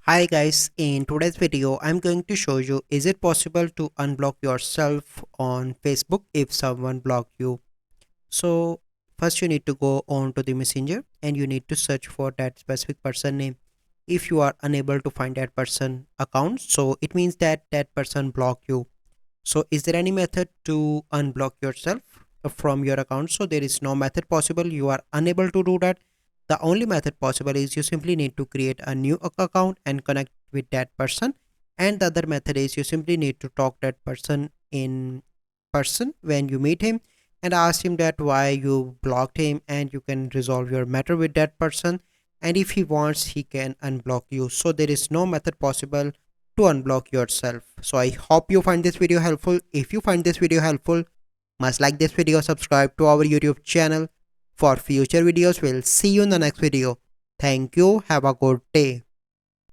Hi guys, in today's video I'm going to show you is it possible to unblock yourself on Facebook if someone blocked you. So first you need to go on to the messenger and you need to search for that specific person name. If you are unable to find that person account, so it means that that person blocked you. So is there any method to unblock yourself from your account? So there is no method possible. You are unable to do that. The only method possible is you simply need to create a new account and connect with that person. And the other method is you simply need to talk that person in person when you meet him and ask him that why you blocked him, and you can resolve your matter with that person. And if he wants, he can unblock you. So there is no method possible to unblock yourself. So I hope you find this video helpful. If you find this video helpful, must like this video, subscribe to our YouTube channel for future videos. We'll see you in the next video. Thank you. Have a good day.